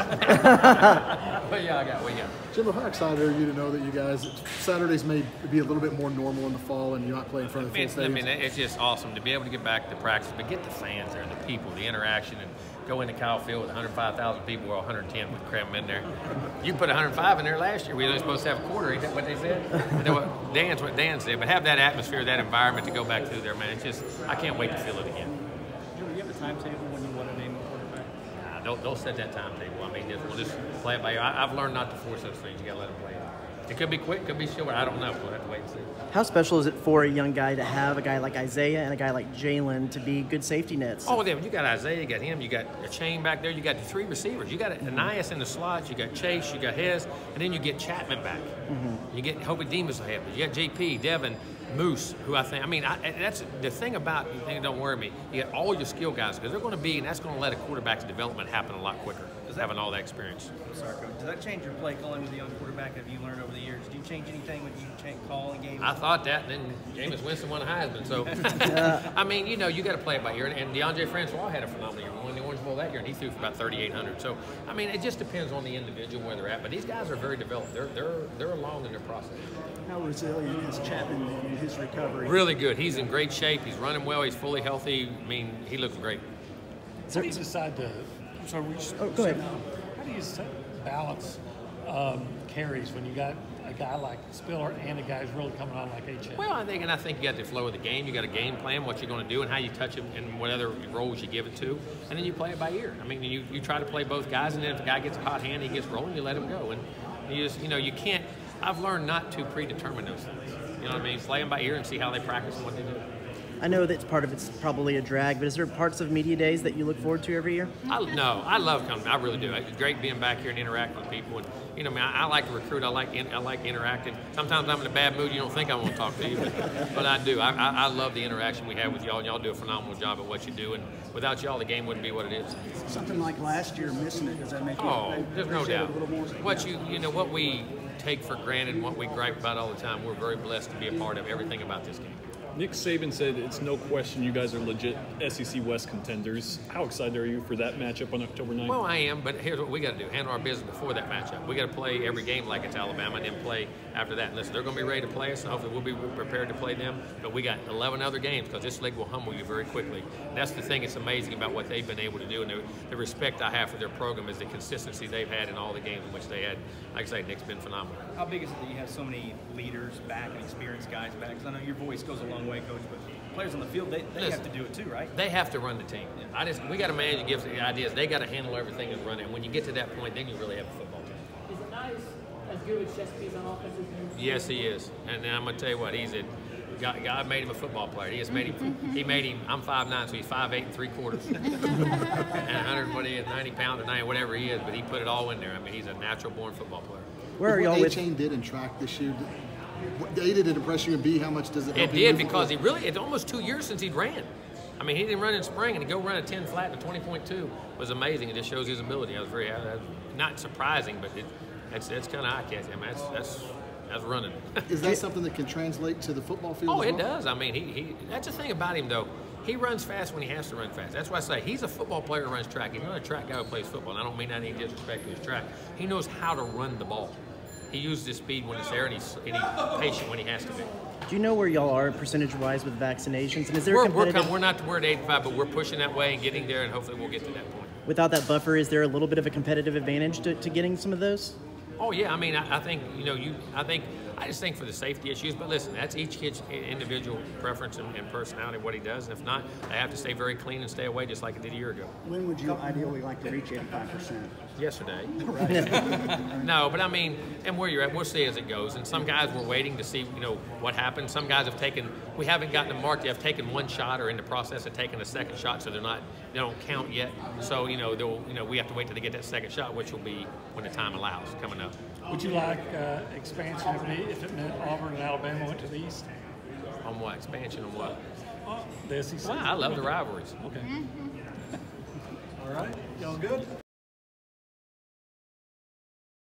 But yeah, I got what you got. Jimbo, how excited are you to know that you guys, Saturdays may be a little bit more normal in the fall and you're not playing in front of the full stadium? I mean, it's just awesome to be able to get back to practice, but get the fans there, the people, the interaction, and go into Kyle Field with 105,000 people, or 110 with cram in there. You put 105 in there last year. We were only supposed to have a quarter. Is that what they said? What Dan said. But have that atmosphere, that environment to go back through there, man. It's just, I can't wait to feel it again. Do you have a timetable when you want to name a quarterback? Nah, don't set that timetable. I mean, we'll just play it by ear. I've learned not to force those things. You got to let them play it. It could be quick, could be short. I don't know. We'll have to wait and see. How special is it for a young guy to have a guy like Isaiah and a guy like Jalen to be good safety nets? Oh, then you got Isaiah, you got him, you got a chain back there, you got the three receivers. You got Ananias in the slots, you got Chase, you got Hez, and then you get Chapman back. You get Hope Demas ahead, but you got JP, Devin, Moose, who that's the thing about, don't worry me, you get all your skill guys, because they're going to be, and that's going to let a quarterback's development happen a lot quicker, having all that experience. Sorry, Coach. Does that change your play calling with a young quarterback? Have you learned over the years? Do you change anything when you call a game? I thought that, and then Jameis Winston won a Heisman. So, I mean, you got to play it by ear. And DeAndre Francois had a phenomenal year. Won the Orange Bowl that year, and he threw for about 3,800. So, I mean, it just depends on the individual where they're at. But these guys are very developed. They're along in their process. How resilient is Chapman in his recovery? Really good. He's in great shape. He's running well. He's fully healthy. I mean, he looks great. How do you decide to? So go ahead. How do you balance carries when you got a guy like Spiller and a guy who's really coming on like HM? Well, I think you got the flow of the game. You got a game plan, what you're going to do, and how you touch him, and what other roles you give it to, and then you play it by ear. I mean, you try to play both guys, and then if the guy gets a hot hand, he gets rolling, you let him go, and you just you can't. I've learned not to predetermine those things. You know what I mean? Play them by ear and see how they practice and what they do. I know that part of it's probably a drag, but is there parts of media days that you look forward to every year? No, I love coming. I really do. It's great being back here and interacting with people. And I like to recruit. I like interacting. Sometimes I'm in a bad mood. You don't think I want to talk to you, but I do. I love the interaction we have with y'all, and y'all do a phenomenal job at what you do. And without y'all, the game wouldn't be what it is. Something like last year, missing it, does that make you there's no doubt. a little more? What we take for granted and what we gripe about all the time, we're very blessed to be a part of everything about this game. Nick Saban said it's no question you guys are legit SEC West contenders. How excited are you for that matchup on October 9th? Well, I am, but here's what we got to do. Handle our business before that matchup. We got to play every game like it's Alabama and then play after that. And listen, they're going to be ready to play us, and hopefully we'll be prepared to play them. But we got 11 other games because this league will humble you very quickly. And that's the thing that's amazing about what they've been able to do, and the respect I have for their program is the consistency they've had in all the games in which they had. Like I say, Nick's been phenomenal. How big is it that you have so many leaders back and experienced guys back? Because I know your voice goes a long way, Coach, but players on the field, they have to do it too, right? They have to run the team. Yeah. We got a manager who gives the ideas. They got to handle everything and run it. And when you get to that point, then you really have a football team. Is it nice as good as Chesapeake's on offensive team? Yes, he is. And I'm going to tell you what, God made him a football player. He made him, I'm 5'9", so he's 5'8" and 3/4. and 90 pounds or 90, whatever he is, but he put it all in there. I mean, he's a natural born football player. Where are y'all with? A-Chain did in track this year. A, did it impress you, and B, how much does it help? It did, because it's almost 2 years since he ran. I mean, he didn't run in spring, and to go run a 10 flat to 20.2 was amazing. It just shows his ability. I was very not surprising, but it's kind of eye-catching. I mean, that's running. Is that something that can translate to the football field? Oh, as well? It does. I mean, that's the thing about him, though. He runs fast when he has to run fast. That's why I say he's a football player who runs track. He's not a track guy who plays football. And I don't mean that any disrespect to his track. He knows how to run the ball. He uses his speed when it's there, and he's patient when he has to be. Do you know where y'all are percentage-wise with vaccinations? And is there we're not we're at 85, but we're pushing that way and getting there, and hopefully we'll get to that point. Without that buffer, is there a little bit of a competitive advantage to getting some of those? Oh yeah, I mean, I think I just think for the safety issues. But listen, that's each kid's individual preference and personality, what he does. And if not, they have to stay very clean and stay away, just like it did a year ago. When would you ideally like to reach 85%? Yesterday. No, but I mean, and where you're at, we'll see as it goes. And some guys we're waiting to see, what happens. Some guys we haven't gotten them marked. They have taken one shot or in the process of taking a second shot, so they don't count yet. So we have to wait till they get that second shot, which will be when the time allows coming up. Would you like expansion if it meant Auburn and Alabama went to the East? On what? Expansion on what? The SEC. Well, I love the rivalries. Okay. All right. Y'all good?